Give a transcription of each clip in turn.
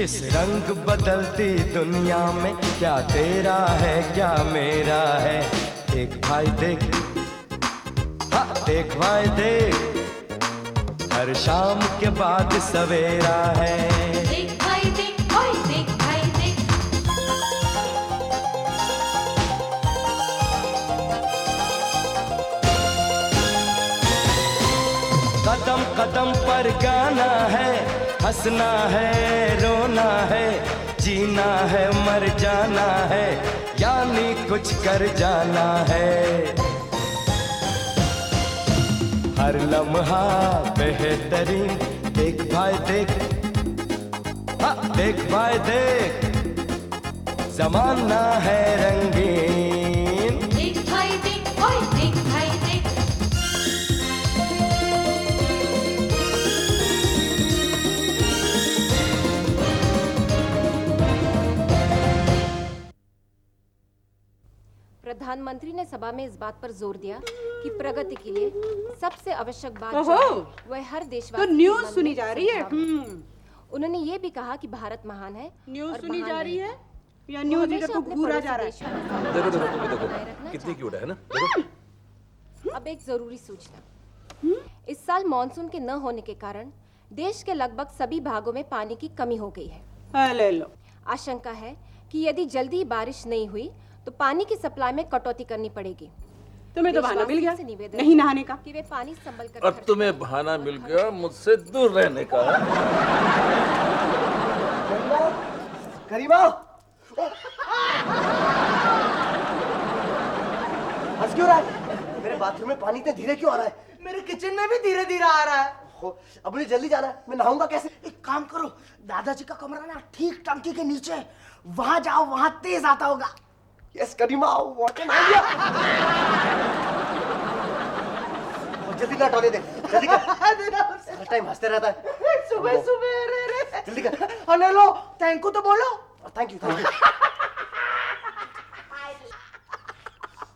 इस रंग बदलती दुनिया में क्या तेरा है क्या मेरा है। देख भाई देख, हाँ देख भाई देख, हर शाम के बाद सवेरा है। देख भाई देख, ओए देख भाई देख। कदम कदम पर गाना है, हंसना है रोना है, जीना है मर जाना है, यानी कुछ कर जाना है। हर लम्हा बेहतरीन, देख भाई देख, हाँ देख भाई देख, ज़माना है रंगीन। देख भाई देख, ओए देख भाई देख। प्रधानमंत्री ने सभा में इस बात पर जोर दिया कि प्रगति के लिए सबसे आवश्यक बात जो ओहो, है वह हर देशवासी तो न्यूज़ सुनी जा रही है। उन्होंने ये भी कहा कि भारत महान है। न्यूज़ और सुनी महान जा रही नहीं। है या न्यूज़ हमेशा रीडर को अपने घूरा पड़ोसी जा रहा है? देशों के साथ देखो देखो बनाए देखो रखना कितनी चाहिए। क्यूट है ना। देखो अब एक जरूरी सूचना, इस साल मानसून के न होने के कारण देश के लगभग सभी भागों में पानी की कमी हो गई है। हाँ, ले लो। आशंका है कि यदि जल्दी बारिश नहीं हुई तो पानी की सप्लाई में कटौती करनी पड़ेगी। तुम्हें तो बहाना मिल गया देशवासियों से निवेदन नहीं नहाने का। कि वे पानी संभल कर अब खर्च तुम्हें करें। बहाना मिल गया मुझसे दूर रहने का। करीमा, हंस क्यों रहा है? मेरे बाथरूम में पानी इतने धीरे क्यों आ रहा है? मेरे किचन में भी धीरे धीरे आ रहा है। अब मुझे जल्दी जाना है, मैं नहाऊंगा कैसे? एक काम करो, दादाजी का कमरा ना ठीक टंकी के नीचे है, वहां जाओ, वहां तेज आता होगा। Yes Karima, what an idea. जल्दी ना टॉले दे, जल्दी कर। हर टाइम हंसते रहता है। सुबह सुबह रे जल्दी कर। अरे लो, थैंक यू तो बोलो। Thank you thank you.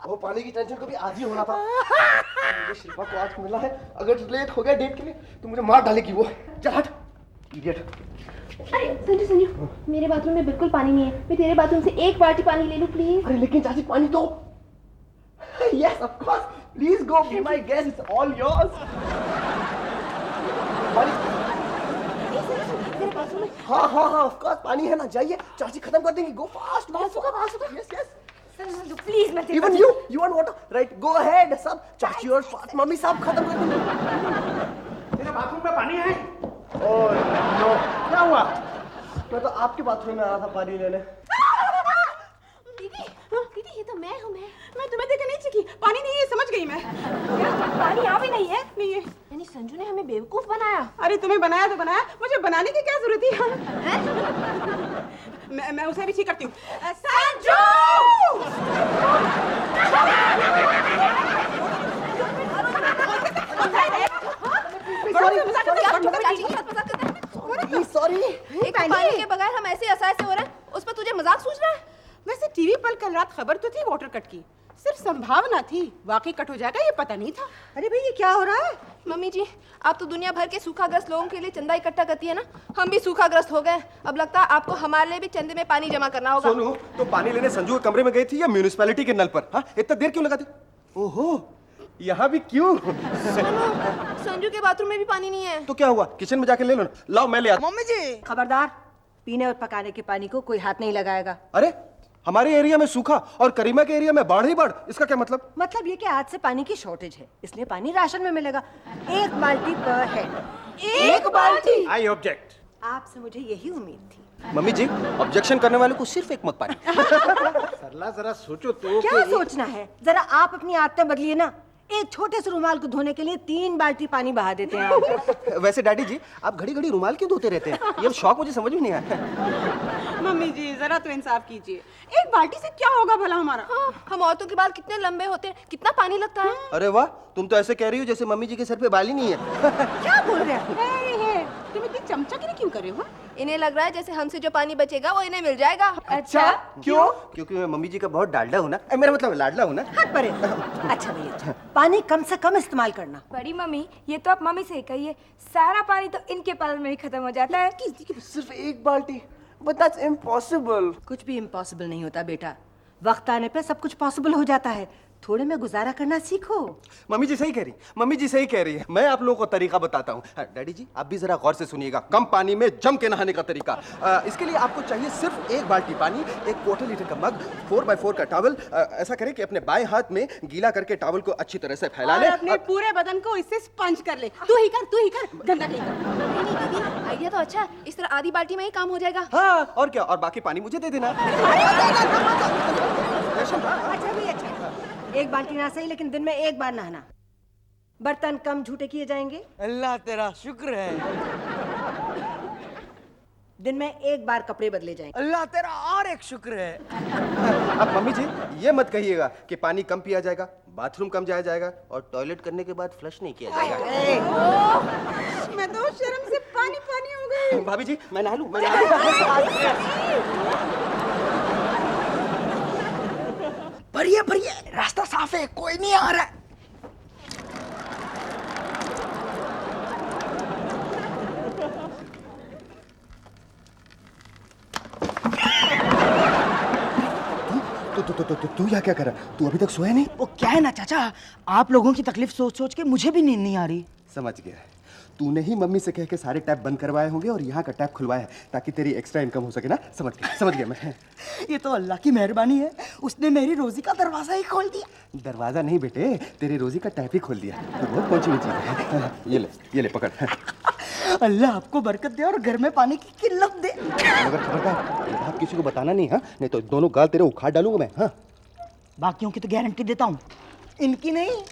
वो पानी की टेंशन को भी आज ही होना था। मुझे शिल्पा को आज मिला है, अगर लेट हो गया डेट के लिए तो मुझे मार डालेगी वो। चल हट इडियट। अरे संजू संजू, मेरे बाथरूम में बिल्कुल पानी नहीं है। मैं तेरे बाथरूम से एक बाल्टी पानी ले लूं प्लीज? अरे लेकिन चाची पानी दो। Yes of course, please go, be my guest, it's all yours. हाँ हाँ हाँ ऑफ कोर्स पानी है ना, जाइए चाची खत्म कर देंगी। गो fast yes yes. Sanju please, मैं तेरे even you want water right, go ahead. सब चाची और मम्मी सब खत्म कर देंगे। तेरे बाथरूम में पानी है? ओह नो, क्या हुआ? मैं तो आपके बाथरूम में आया था पानी लेने। दीदी, दीदी ये तो मैं हूँ। मैं तुम्हें देखकर नहीं चिकी, पानी नहीं है, समझ गई मैं। पानी यहाँ भी नहीं है। नहीं है। यानी संजू ने हमें बेवकूफ बनाया। अरे तुम्हें बनाया तो बनाया, मुझे बनाने की क्या जरूरत थी? मैं उसे भी ठीक करती हूँ। संजू! सॉरी। एक पानी के बगैर हम ऐसे असहाय से हो रहे हैं, उस पर तुझे मजाक सूझ रहा है? वैसे टीवी पर कल रात खबर तो थी वाटर कट की, सिर्फ संभावना थी, वाकई कट हो जाएगा ये पता नहीं था। अरे भाई ये क्या हो रहा है? मम्मी जी, आप तो दुनिया भर के सूखाग्रस्त लोगों के लिए चंदा इकट्ठा करती है ना। हम भी सूखाग्रस्त हो गए, अब लगता है आपको हमारे लिए भी चंदे में पानी जमा करना होगा। सोनू, तो पानी लेने संजू के कमरे में गई थी या म्यूनिसिपैलिटी के नल पर? हाँ, इतना देर क्यों लगा दी? ओहो, यहाँ भी क्यों? संजू के बाथरूम में भी पानी नहीं है। तो क्या हुआ, किचन में जाके ले लो ना। लाओ मैं ले आता। मम्मी जी, खबरदार, पीने और पकाने के पानी को कोई हाथ नहीं लगाएगा। अरे हमारे एरिया में सूखा और करीमा के एरिया में बाढ़ ही बाढ़, इसका क्या मतलब? मतलब ये कि आज से पानी की शॉर्टेज है, इसलिए पानी राशन में मिलेगा। 1 बाल्टी पर हेड। 1 बाल्टी? I object. आपसे मुझे यही उम्मीद थी। मम्मी जी, ऑब्जेक्शन करने वाले को सिर्फ एक मत पानी। सरला जरा सोचो तो। क्या सोचना है, जरा आप अपनी आदतें बदलिए ना। एक छोटे से रुमाल को धोने के लिए 3 बाल्टी पानी बहा देते हैं आप। वैसे डैडी जी, आप घड़ी घड़ी रुमाल क्यों धोते रहते हैं? ये शौक मुझे समझ में नहीं आया। मम्मी जी जरा तो इंसाफ कीजिए, 1 बाल्टी से क्या होगा भला हमारा? हाँ, हम औरतों के बाल कितने लंबे होते हैं, कितना पानी लगता है। अरे वाह, तुम तो ऐसे कह रही हो जैसे मम्मी जी के सर पे बाल ही नहीं है। क्या बोल रहे हैं? तुम इतनी चमचगिरी क्यों कर रहे हो? इन्हें लग रहा है जैसे हमसे जो पानी बचेगा वो इन्हें मिल जाएगा। अच्छा क्यों? क्योंकि मैं मम्मी जी का बहुत डालडा हूँ ना। मेरा मतलब लाडला हूँ ना। हट परे। अच्छा भैया, पानी कम से कम इस्तेमाल करना। बड़ी मम्मी, ये तो आप मम्मी से ही कहिए, सारा पानी तो इनके पालन में ही खत्म हो जाता है। सिर्फ 1 बाल्टी। But that's impossible. कुछ भी इम्पॉसिबल नहीं होता बेटा, वक्त आने पे सब कुछ पॉसिबल हो जाता है। थोड़े में गुजारा करना सीखो। मम्मी जी सही कह रही, मम्मी जी सही कह रही है। मैं आप लोगों को तरीका बताता हूँ। डैडी जी आप भी जरा गौर से सुनिएगा। कम पानी में जम के नहाने का तरीका। इसके लिए आपको चाहिए सिर्फ 1 बाल्टी पानी, 1 क्वार्टर लीटर का मग, 4x4 का टॉवल। ऐसा करें कि अपने बाएं हाथ में गीला करके टॉवल को अच्छी तरह से फैला ले। अपने पूरे बदन को इससे स्पंज कर ले। तू ही कर, गंदा नहीं कर। नहीं दीदी, आइडिया तो अच्छा है। इस तरह आधी बाल्टी में ही काम हो जाएगा। हाँ और क्या, और बाकी पानी मुझे दे देना। अच्छा भी अच्छा, 1 बाल्टी ना सही लेकिन दिन में 1 बार नहाना। बर्तन कम झूठे किए जाएंगे। अल्लाह तेरा शुक्र है। दिन में 1 बार कपड़े बदले जाएंगे। अल्लाह तेरा और एक शुक्र है। अब मम्मी जी ये मत कहिएगा कि पानी कम पिया जाएगा, बाथरूम कम जाया जाएगा और टॉयलेट करने के बाद फ्लश नहीं किया जाएगा। मैं तो शर्म से पानी हो गई। भाभी जी मैं नहा लूं, मैं नहा लूं। भरिए, रास्ता साफ है, कोई नहीं आ रहा है। तू यहाँ क्या कर रहा? तू अभी तक सोया नहीं? वो क्या है ना चाचा, आप लोगों की तकलीफ सोच सोच के मुझे भी नींद नहीं आ रही। समझ गया। तूने ही मम्मी से कह के सारे टैप बंद करवाए होंगे और यहाँ का टैप खुलवाया है ताकि तेरी एक्स्ट्रा इनकम हो सके ना। समझ गया मैं। ये तो अल्लाह की मेहरबानी है, उसने मेरी रोजी का दरवाजा ही खोल दिया। दरवाजा नहीं बेटे, तेरी रोजी का टैप ही खोल दिया। तो बहुत पहुंची हुई चीज है। ये ले पकड़। अल्लाह आपको बरकत दे और घर में पानी की किल्लत दे। मगर खबरदार ये बात किसी को बताना नहीं, हाँ? नहीं तो दोनों गाल तेरे उखाड़ डालूंगा मैं। हाँ बाकियों की तो गारंटी देता हूँ, इनकी नहीं।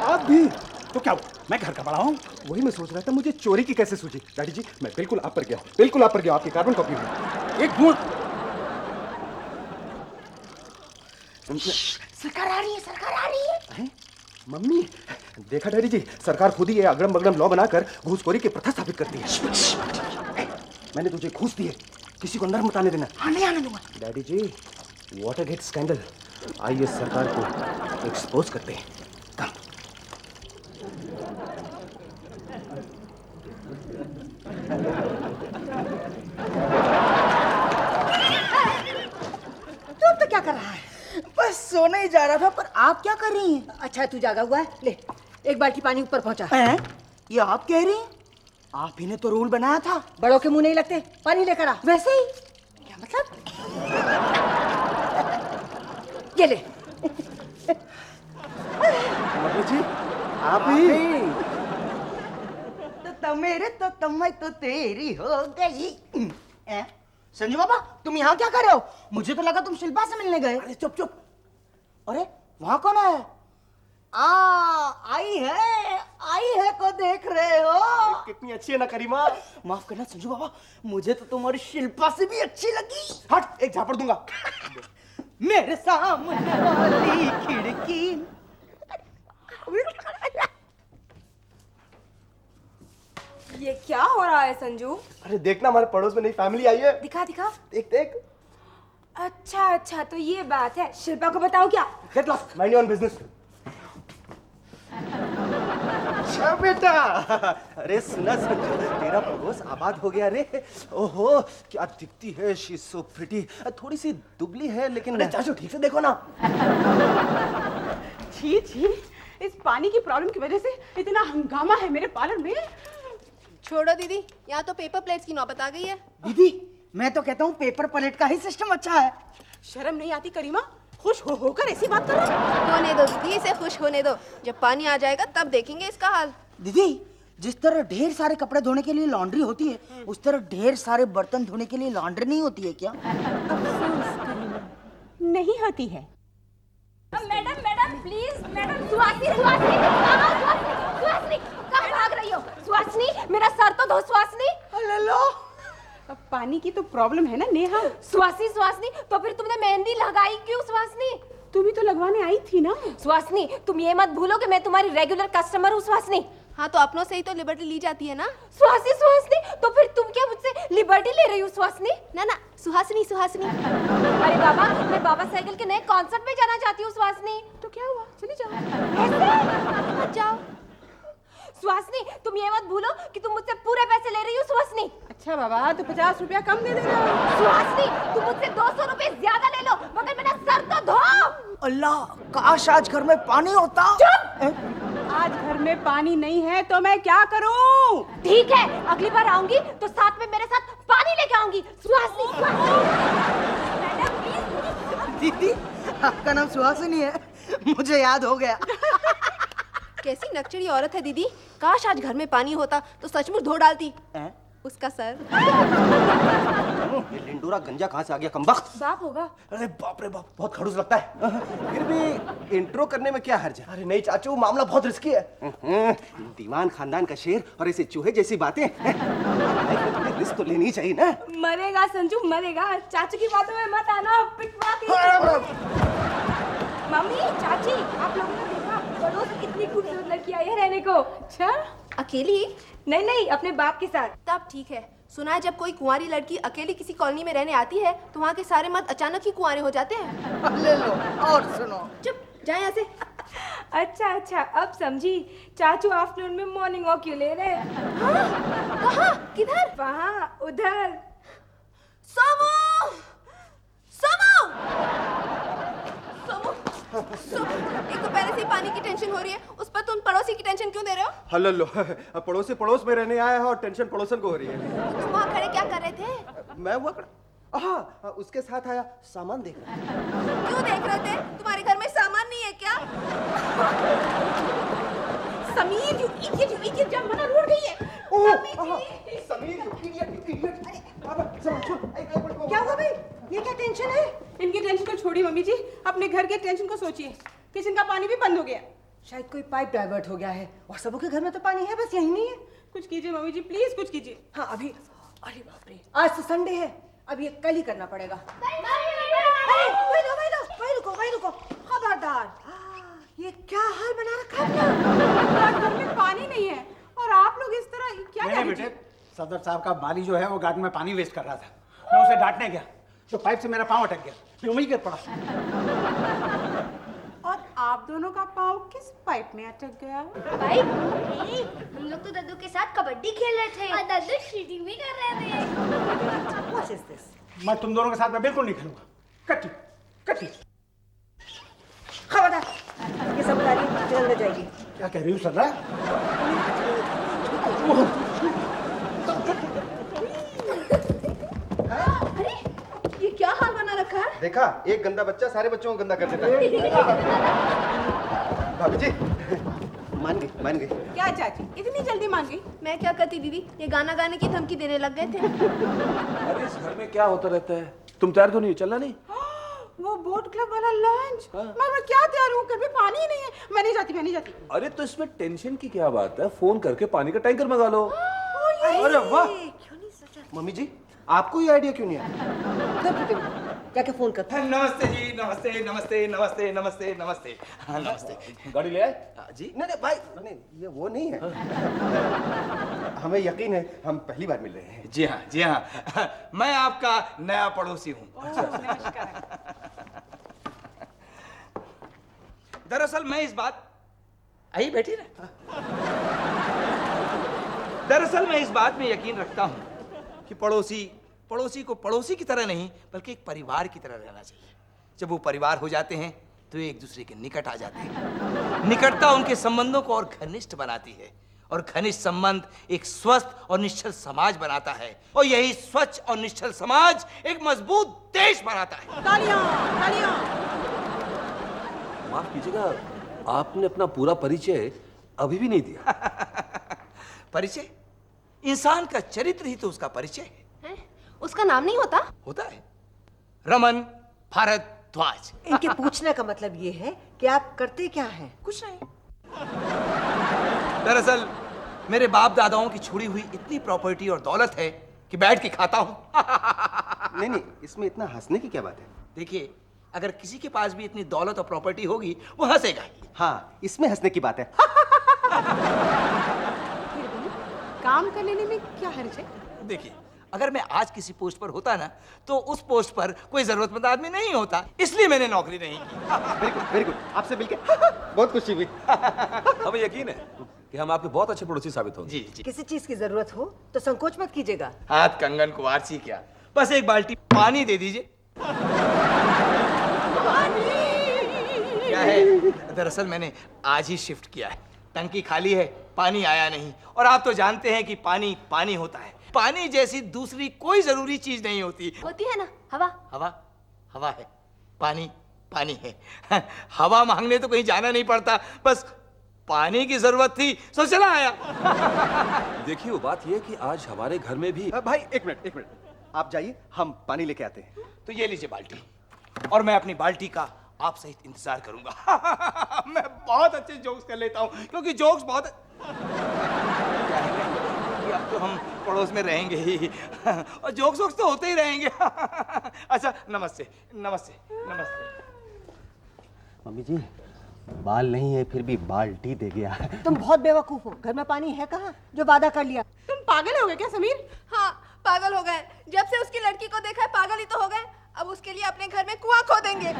आप भी तो क्या हुआ? मैं घर का बड़ा हूँ। वही मैं सोच रहा था, मुझे चोरी की कैसे सूझी। डैडी जी मैं बिल्कुल आप पर गया, आपकी कार्बन कॉपी में। एक ढूंढ। सरकार आ रही है। मम्मी देखा डैडी जी, सरकार खुद ही ये अगड़म बगड़म लॉ बनाकर घूसखोरी की प्रथा स्थापित करती है। मैंने तुझे घूस दिए, किसी को अंदर मत आने देना। हाँ नहीं आने दूंगा। डैडी जी वाटरगेट स्कैंडल, आइए सरकार को एक्सपोज करते हैं। कम। तू अब तो क्या कर रहा है? बस सोने ही जा रहा था, पर आप क्या कर रही हैं? अच्छा तू जागा हुआ है, ले 1 बाल्टी पानी ऊपर पहुंचा। हैं? ये आप कह रही हैं? आप ही ने तो रूल बनाया था। बड़ों के मुंह नहीं लगते, पानी लेकर आ। वैसे ही क्या मतलब? ये ले। मम्मी जी आप ही। तो मेरे तो तम्मै तो तेरी हो गई। संजू बाबा तुम यहाँ क्या कर रहे हो? मुझे तो लगा तुम शिल्पा से मिलने गए। अरे चुप। अरे वहाँ कौन है? आई है को देख रहे हो? कितनी अच्छी है ना करीमा। माफ करना संजू बाबा, मुझे तो तुम्हारी शिल्पा से भी अच्छी लगी। हट, एक झापड़ दूंगा। मेरे सामने वाली खिड़की। ये क्या हो रहा है संजू? अरे देखना हमारे पड़ोस में नई फैमिली आई है। दिखा देख। अच्छा तो ये बात है। शिल्पा को बताओ क्या? Get lost, mind your own business. अच्छा बेटा। अरे सुना संजू, तेरा पड़ोस आबाद हो गया रे। ओहो क्या दिखती है, शी इज सो प्रिटी। थोड़ी सी दुबली है लेकिन चाचू ठीक से देखो ना। छी इस पानी की प्रॉब्लम की वजह से इतना हंगामा है मेरे पार्लर में। छोड़ो दीदी, यहाँ तो पेपर प्लेट्स की नौबत आ गई है। दीदी मैं तो कहता हूँ पेपर प्लेट का ही सिस्टम अच्छा है। शर्म नहीं आती करीमा? खुश होकर ऐसी बात करो। होने दो दीदी, इसे खुश होने दो। जब पानी आ जाएगा तब देखेंगे इसका हाल। दीदी जिस तरह ढेर सारे कपड़े धोने के लिए लॉन्ड्री होती है, उस तरह ढेर सारे बर्तन धोने के लिए लॉन्ड्री नहीं होती है क्या? नहीं होती है। Madam please madam. सुहासिनी कहाँ भाग रही हो? सुहासिनी मेरा सर तो धो। सुहासिनी हेलो, अब पानी की तो प्रॉब्लम है ना नेहा। सुहासिनी तो फिर तुमने मेहंदी लगाई क्यों? सुहासिनी तुम ही तो लगवाने आई थी ना। सुहासिनी तुम ये मत भूलो कि मैं तुम्हारी रेगुलर कस्टमर हूँ। सुहासिनी हाँ तो अपनों से ही तो लिबर्टी ली जाती है ना। सुहासिनी सुहासिनी, तो फिर तुम क्या मुझसे लिबर्टी ले रही हो सुहासिनी? ना ना, सुहासिनी सुहासिनी। अरे बाबा, मैं बाबा साइकिल के नए कॉन्सर्ट में जाना चाहती हूँ सुहासिनी। तो क्या हुआ, चली जाओ। ऐसे मत जाओ सुहासिनी, तुम ये मत भूलो कि तुम मुझसे पूरे पैसे ले रही हो सुहासिनी। अच्छा बाबा, तो 50 रुपया कम दे देना। सुहासिनी, तुम मुझसे 200 रुपए ज्यादा ले लो, मगर मेरा सर तो धो। अल्लाह, काश आज घर में पानी होता। आज घर में पानी नहीं है तो मैं क्या करूं? ठीक है, अगली बार आऊंगी तो साथ में मेरे साथ पानी लेके आऊंगी। Suhasini, madam please. दीदी, आपका नाम सुहासिनी है, मुझे याद हो गया। कैसी नकचड़ी औरत है दीदी। काश आज घर में पानी होता तो सचमुच धो डालती उसका सर। ये लिंडोरा गंजा कहाँ से आ गया कमबख्त? बाप होगा। अरे बाप रे बाप, बहुत खड़ूस लगता है। फिर भी इंट्रो करने में क्या हर्ज है? अरे नहीं चाचू, मामला बहुत रिस्की है। दीवान खानदान का शेर और ऐसे चूहे जैसी बातें, थोड़ी रिस्क तो लेनी चाहिए ना। मरेगा संजू मरेगा, चाचू की बातों में मत आना, पिटवा के। मम्मी, चाची, आप लोगों ने देखा पड़ोस में कितनी खूबसूरत लड़की आई है रहने को? अच्छा, अकेली? नहीं नहीं, अपने बाप के साथ। तब ठीक है। सुना है जब कोई कुंवारी लड़की अकेली किसी कॉलोनी में रहने आती है तो वहाँ के सारे मर्द अचानक ही कुंवारे हो जाते हैं। ले लो और सुनो। चुप, जाए यहाँ से। अच्छा अच्छा, अब समझी। चाचू आफ्टरनून में मॉर्निंग वॉक क्यों ले रहे हैं? हाँ? कहाँ? किधर? वहाँ, उधर। सोमू! सोमू! सोमू! सोमू! एक तो पहले से ही पानी की टेंशन हो रही है, उस पर तुम पड़ोसी की टेंशन क्यों दे रहे हो? हल्लो लो, पड़ोसी पड़ोस में रहने आया है और टेंशन पड़ोसन को हो रही है। तुम वहाँ खड़े क्या कर रहे थे? मैं हुआ हाँ, उसके साथ आया सामान देख रहा। क्यों देख रहे थे? तुम्हारे घर में सामान नहीं है क्या? समीर, you idiot, जब मना रूठ गई है। क्या हुआ भाई? ये क्या टेंशन है? इनकी टेंशन को छोड़िए मम्मी जी, अपने घर के टेंशन को सोचिए। किचन का पानी भी बंद हो गया। शायद कोई पाइप डाइवर्ट हो गया है और सबों के घर में तो पानी है, बस यही नहीं है। कुछ कीजिए मम्मी जी, प्लीज कुछ कीजिए। हाँ अभी, अरे बाप रे, आज तो संडे है, अब ये कल ही करना पड़ेगा। वही रुको, खबरदार। ये क्या हाल बना रखा है? घर में पानी नहीं है और आप लोग इस तरह क्या नहीं बेटे, सदर साहब का माली जो है वो गार्डन में पानी वेस्ट कर रहा था। मैं उसे डांटने गया तो पाइप से मेरा पाँव अटक गया, मैं वहीं गिर पड़ा। और आप दोनों का पाँव किस पाइप में अटक गया? भाई, हम लोग तो दद्दू के साथ कबड्डी खेल रहे थे और दद्दू चीटिंग भी कर रहे थे। What is this? मैं तुम दोनों के साथ में बिल्कुल नहीं खेलूंगा। कट्टी। खबरदार, ये सब उतारिए, फिर अंदर जाइए। क्या कह रही हूँ सदरा? अरे, ये क्या हाल बना रखा है? देखा, एक गंदा बच्चा सारे बच्चों को गंदा कर देता है। भाभी जी, मान गई। क्या चाची, इतनी जल्दी मान गई? मैं क्या करती दीदी, ये गाना गाने की धमकी देने लग गए थे। अरे इस घर में क्या होता रहता है? तुम तैयार क्यों नहीं हो? चलना नहीं? वो बोट क्लब वाला लंच। मैं क्या तैयार हूँ, घर में पानी ही नहीं है। मैं नहीं जाती। अरे तो इसमें टेंशन की क्या बात है? फोन करके पानी का टैंकर मंगा लो। अरे वाह, मम्मी जी, आपको ये आइडिया क्यों नहीं आया? जाके फोन कर। नमस्ते जी, नमस्ते। हाँ, नमस्ते। गाड़ी ले आए? जी नहीं भाई, नहीं ये वो नहीं है। हमें यकीन है, हम पहली बार मिल रहे हैं। जी हाँ, मैं आपका नया पड़ोसी हूँ। दरअसल मैं इस बात आई बैठी ना। दरअसल मैं इस बात में यकीन रखता हूँ कि पड़ोसी को पड़ोसी की तरह नहीं बल्कि एक परिवार की तरह रहना चाहिए। जब वो परिवार हो जाते हैं तो एक दूसरे के निकट आ जाते हैं। निकटता उनके संबंधों को और घनिष्ठ बनाती है और घनिष्ठ संबंध एक स्वस्थ और निश्चल समाज बनाता है और यही स्वच्छ और निश्चल समाज एक मजबूत देश बनाता है। तालियां। माफ कीजिएगा, आपने अपना पूरा परिचय अभी भी नहीं दिया। परिचय? इंसान का चरित्र ही तो उसका परिचय है। उसका नाम नहीं होता? होता है, रमन भारद्वाज। इनके पूछने का मतलब ये है कि आप करते क्या हैं? कुछ नहीं। दरअसल मेरे बाप दादाओं की छोड़ी हुई इतनी प्रॉपर्टी और दौलत है कि बैठ के खाता हूं। नहीं, इसमें इतना हंसने की क्या बात है? देखिए, अगर किसी के पास भी इतनी दौलत और प्रॉपर्टी होगी वो हंसेगा ही। हाँ, इसमें हंसने की बात है। काम कर लेने में क्या हर्ज है? देखिए, अगर मैं आज किसी पोस्ट पर होता ना, तो उस पोस्ट पर कोई जरूरतमंद आदमी नहीं होता, इसलिए मैंने नौकरी नहीं की। वेरी गुड, आपसे मिलके बहुत खुशी हुई। हमें यकीन है कि हम आपके बहुत अच्छे पड़ोसी साबित होंगे। जी जी। किसी चीज की जरूरत हो तो संकोच मत कीजिएगा। हाथ कंगन कुंवार सी क्या, बस एक बाल्टी पानी दे दीजिए। क्या है, दरअसल मैंने आज ही शिफ्ट किया है, टंकी खाली है, पानी आया नहीं, और आप तो जानते हैं कि पानी पानी होता है, पानी जैसी दूसरी कोई जरूरी चीज नहीं होती। होती है ना हवा। हवा हवा है, पानी पानी है। हवा मांगने तो कहीं जाना नहीं पड़ता, बस पानी की जरूरत थी सो चला आया। देखिए, वो बात ये है कि आज हमारे घर में भी भाई एक मिनट, आप जाइए, हम पानी लेके आते हैं। तो ये लीजिए बाल्टी, और मैं अपनी बाल्टी का आप सहित इंतजार करूंगा। मैं बहुत अच्छे जोक्स कर लेता हूँ, क्योंकि जोक्स बहुत क्या है कि अब तो हम पड़ोस में रहेंगे ही, और जोक्स वोक्स तो होते ही रहेंगे। अच्छा, नमस्ते नमस्ते नमस्ते। मम्मी जी, बाल नहीं है फिर भी बाल्टी दे गया। तुम बहुत बेवकूफ हो, घर में पानी है कहाँ जो वादा कर लिया? तुम पागल हो गए क्या समीर? हाँ, पागल हो गए। जब से उसकी लड़की को देखा है पागल ही तो हो गए। अब उसके लिए अपने घर में कुआं खोदेंगे।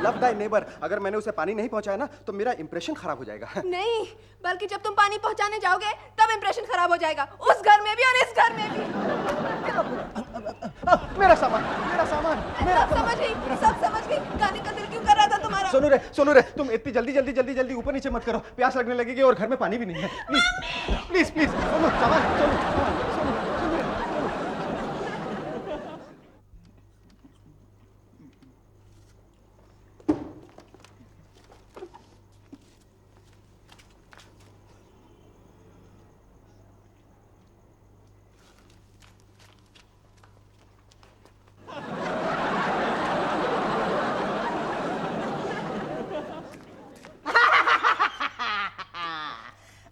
लव दाई नेबर, अगर मैंने उसे पानी नहीं पहुंचाया ना तो मेरा इंप्रेशन खराब हो जाएगा। नहीं, बल्कि जब तुम पानी पहुंचाने जाओगे तब इंप्रेशन खराब हो जाएगा, उस घर में भी और इस घर में भी। मेरा सामान सब समझ गई। गाने का दिल क्यों कर रहा था तुम्हारा? सुनो रे, तुम इतनी जल्दी ऊपर नीचे मत करो, प्यास लगने लगेगी और घर में पानी भी नहीं है। प्लीज सुनो, सामान सुनो।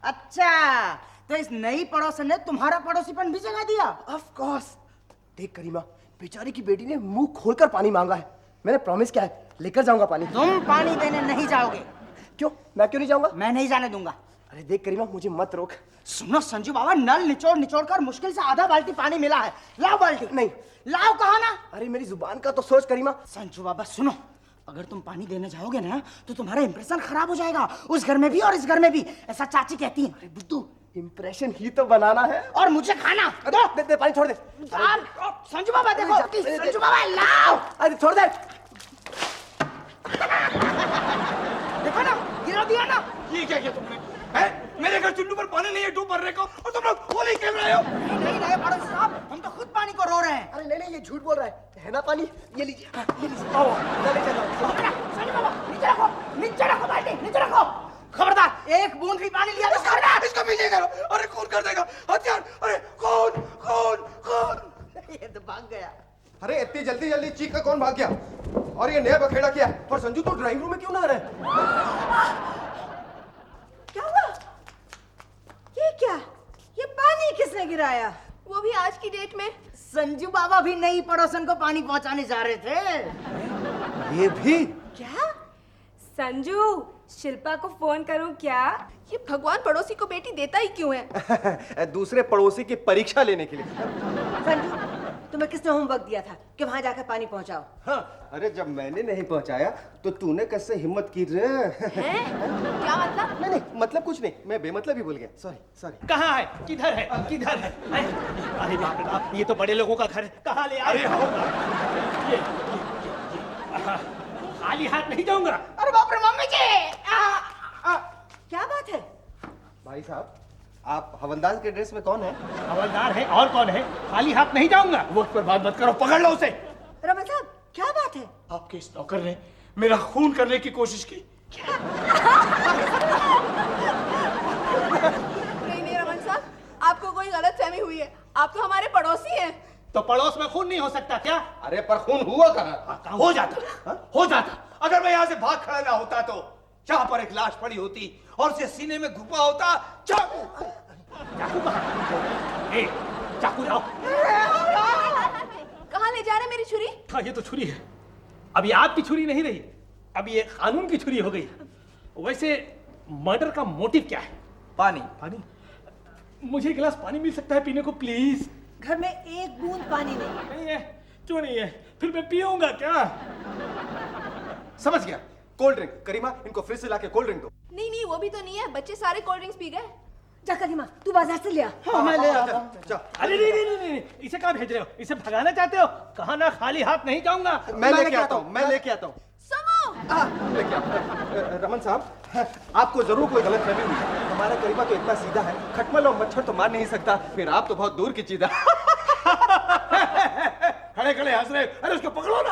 अच्छा, तो इस नई पड़ोसन ने तुम्हारा पड़ोसीपन भी जगा दिया? Of course. देख करीमा, बेचारी की बेटी ने मुंह खोलकर पानी मांगा है, मैंने प्रॉमिस किया है लेकर जाऊंगा पानी। तुम पानी देने नहीं जाओगे। क्यों? मैं क्यों नहीं जाऊंगा? मैं नहीं जाने दूंगा। अरे देख करीमा, मुझे मत रोक। सुनो संजू बाबा, नल निचोड़ कर मुश्किल से आधा बाल्टी पानी मिला है। लाओ बाल्टी। नहीं। लाओ कहा ना। अरे मेरी जुबान का तो सोच करीमा। संजू बाबा सुनो, अगर तुम पानी देने जाओगे ना तो तुम्हारा इंप्रेशन खराब हो जाएगा, उस घर में भी और इस घर में भी, ऐसा चाची कहती है। अरे बुद्धू, इंप्रेशन ही तो बनाना है और मुझे खाना। दे पानी छोड़ दे। संजू बाबा देखो, संजू बाबा लाओ। अरे छोड़ दे। देखो ना, गिरा दिया ना। ये क्या किया तुमने? मेरे घर चुल्लू पर पानी नहीं है डूब भरने को, और तुम लोग होली खेल रहे हो। नहीं पड़ोसी साहब, हम तो खुद पानी को रो रहे हैं। अरे नहीं, ये झूठ बोल रहा है ना पानी? ये लीजिए, आओ, ले चलो। संजू बाबा नीचे रखो बाल्टी, नीचे रखो। खबरदार, एक बूंद भी पानी लिया तो खबरदार। इसको पीछे करो। अरे खून कर देगा हथियार। अरे खून। ये तो भाग गया। अरे इतनी जल्दी चीख कर कौन भाग गया? और ये नया बखेड़ा किया। और संजू तो ड्राइंग रूम में क्यों ना रहे? क्या हुआ? ये क्या? ये पानी किसने गिराया? वो भी आज की डेट में। संजू बाबा भी नई पड़ोसन को पानी पहुंचाने जा रहे थे। ये भी? क्या? संजू, शिल्पा को फोन करूं क्या? ये भगवान पड़ोसी को बेटी देता ही क्यों है? दूसरे पड़ोसी की परीक्षा लेने के लिए। संजू, तुम्हें किसने होमवर्क दिया था कि वहां जाकर पानी पहुंचाओ? हाँ, अरे जब मैंने नहीं पहुंचाया तो तूने कैसे हिम्मत की रे? क्या मतलब? नहीं, मतलब कुछ नहीं, मैं बेमतलब ही बोल गया। सॉरी। कहाँ है? किधर है? अरे बाप रे बाप, ये तो बड़े लोगों का घर है, कहाँ ले आए? ये खाली हाथ नहीं जाऊंगा। अरे बाप रे मम्मी जी। क्या बात है? भाई साहब, आप हवलदार के ड्रेस में कौन है? हवलदार है और कौन है? खाली हाथ नहीं जाऊंगा। वक्त पर बात मत करो, पकड़ लो उसे। रमन साहब, क्या बात है? आपके इस नौकर ने मेरा खून करने की कोशिश की। नहीं रमन साहब, आपको कोई गलतफहमी हुई है। आप तो हमारे पड़ोसी हैं। तो पड़ोस में खून नहीं हो सकता क्या? अरे पर खून हुआ कहाँ? हो जाता। अगर मैं यहाँ से भाग खड़ा ना होता तो यहाँ पर एक लाश पड़ी होती और उसे सीने में घुपा होता चाकू। चाकू लाओ। कहाँ ले जा रहे मेरी छुरी? हाँ, ये तो छुरी है। अब ये आपकी छुरी नहीं रही, अब ये कानून की छुरी हो गई। वैसे मर्डर का मोटिव क्या है? पानी। मुझे एक गिलास पानी मिल सकता है पीने को प्लीज? घर में एक बूंद पानी नहीं है। नहीं है? क्यों नहीं है? फिर मैं पीऊंगा क्या? समझ गया, कोल्ड ड्रिंक। करीमा, इनको फ्रिज से लाके कोल्ड ड्रिंक दो। नहीं वो भी तो नहीं है, बच्चे सारे कोल्ड ड्रिंक्स पी गए। जा करीमा, तू बाजार से ले आ। मैं ले आता हूँ। अरे नहीं, इसे कहाँ भेज रहे हो? इसे भगाना चाहते हो? कहा ना खाली हाथ नहीं जाऊंगा। मैं लेके आता हूँ, मैं लेके आता हूँ। लेके आता। रमन साहब, आपको जरूर कोई गलतफहमी हुई है। हमारा करीमा तो इतना सीधा है, खटमल और मच्छर तो मार नहीं सकता, फिर आप तो बहुत दूर की चीज है। खड़े खड़े हंस रहे, अरे उसको पकड़ो ना।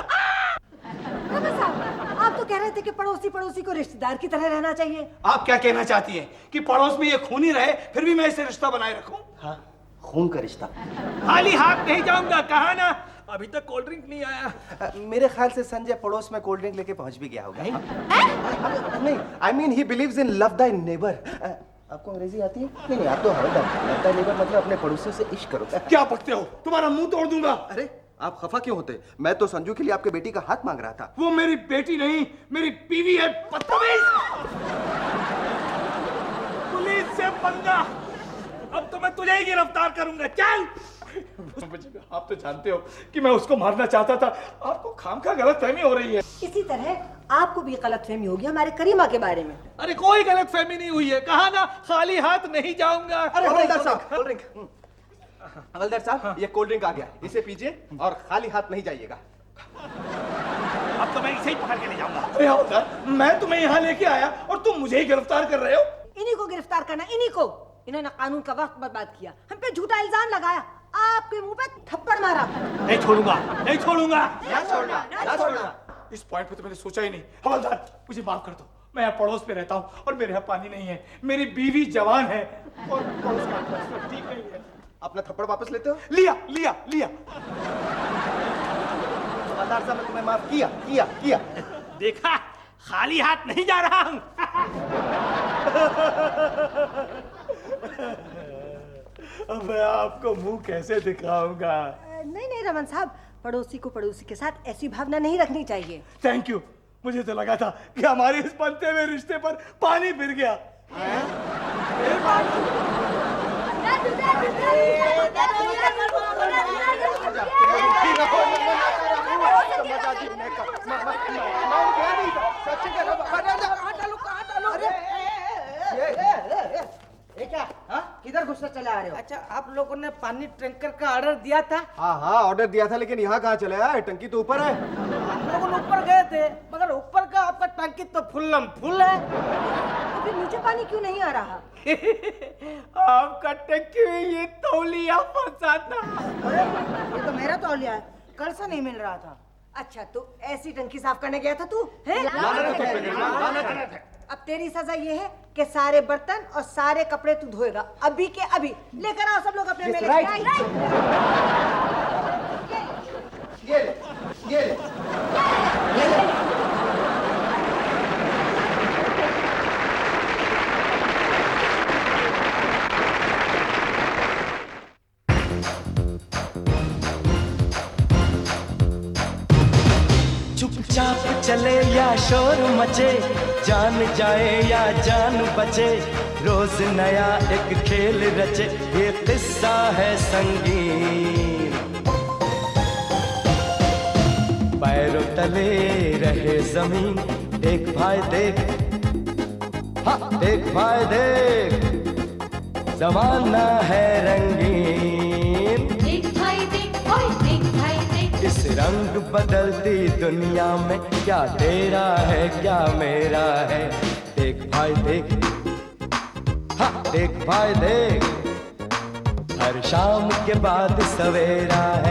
रमन साहब, आप तो कह रहे थे कि पड़ोसी को रिश्तेदार की तरह रहना चाहिए। आप क्या कहना चाहती हैं कि पड़ोस में ये खून ही रहे, फिर भी मैं इससे रिश्ता बनाए रखूं? हाँ, खून का रिश्ता। खाली हाथ नहीं जाऊंगा, कहा ना। अभी तक कोल्ड ड्रिंक नहीं आया। मेरे ख्याल से संजय पड़ोस में कोल्ड ड्रिंक लेके पहुंच भी गया होगा। नहीं, I mean he believes in love Dai neighbour. आपको अंग्रेजी आती है? नहीं, आप तो हवलदार। लव दाई नेबर मतलब अपने पड़ोसियों से इश्क करो। क्या पकते हो? तुम्हारा मुंह तोड़ दूंगा। अरे आप खफा क्यों होते? मैं तो संजू के लिए आपके बेटी का हाथ मांग रहा था। वो मेरी बेटी नहीं, मेरी बीवी है। बदतमीज! पुलिस से पंगा। अब तो मैं तुझे ही गिरफ्तार करूंगा। चल। आप तो जानते हो कि मैं उसको मारना चाहता था। आपको खामखा गलतफहमी हो रही है। इसी तरह आपको भी गलतफहमी होगी हमारे करीमा के बारे में। अरे कोई गलतफहमी नहीं हुई है, कहा ना खाली हाथ नहीं जाऊंगा। अरे हवलदार साहब, कोल्ड ड्रिंक। हवलदार साहब, ये कोल्ड ड्रिंक आ गया, इसे पीजिए और खाली हाथ नहीं जाइएगा। अब तो मैं इसे ही पकड़ के ले जाऊंगा। अरे हवलदार, मैं तुम्हें यहाँ लेके आया और तुम मुझे ही गिरफ्तार कर रहे हो। इन्हीं को गिरफ्तार करना, इन्हीं को। इन्होंने कानून का वक्त बर्बाद किया, हम पे झूठा इल्जाम लगाया, आपके मुंह पे थप्पड़ मारा। नहीं छोड़ूंगा, नहीं छोड़ूंगा। ना छोड़ना। इस पॉइंट पे तो मैंने सोचा ही नहीं। हवलदार, मुझे माफ कर दो। मैं यहाँ पड़ोस में रहता हूँ और मेरे यहाँ पानी नहीं है। मेरी बीवी जवान है और पड़ोस का अटमॉस्फेयर ठीक नहीं है। अपना थप्पड़ वापस लेते हो? लिया। हवलदार साहब, मैं तुम्हें माफ किया। देखा, खाली हाथ नहीं जा रहा हूँ। अब मैं आपको मुंह कैसे दिखाऊंगा? नहीं रमन साहब, पड़ोसी को पड़ोसी के साथ ऐसी भावना नहीं रखनी चाहिए। Thank you. मुझे तो लगा था कि हमारे इस बनते हुए रिश्ते पर पानी फिर गया। ये क्या? किधर गुस्सा चला आ रहे हो? अच्छा, आप लोगों ने पानी टैंकर का ऑर्डर दिया था? हाँ, ऑर्डर दिया था, लेकिन यहाँ कहाँ चले आए? टंकी तो ऊपर है। हम लोग ऊपर गए थे, मगर ऊपर का आपका टंकी तो फुल है। तो फिर नीचे पानी क्यों नहीं आ रहा? आपका टंकी में ये तौलिया फंसा था। ये तो मेरा तौलिया है, कल से नहीं मिल रहा था। अच्छा, तो ऐसी टंकी साफ करने गया था तू? अब तेरी सजा ये है कि सारे बर्तन और सारे कपड़े तू धोएगा, अभी के अभी। लेकर आओ सब लोग अपने मेले। ये ले। चुपचाप चले या शोर मचे, जान जाए या जान बचे, रोज नया एक खेल रचे, ये किस्सा है संगीन। पैरों तले रहे जमीन, देख भाई देख, हाँ देख भाई देख, जमाना है रंगीन। देख भाई देख, ओए देख भाई देख, इस रंग बदलती दुनिया में क्या तेरा है क्या मेरा है, देख भाई देख, हाँ देख भाई देख, हर शाम के बाद सवेरा है।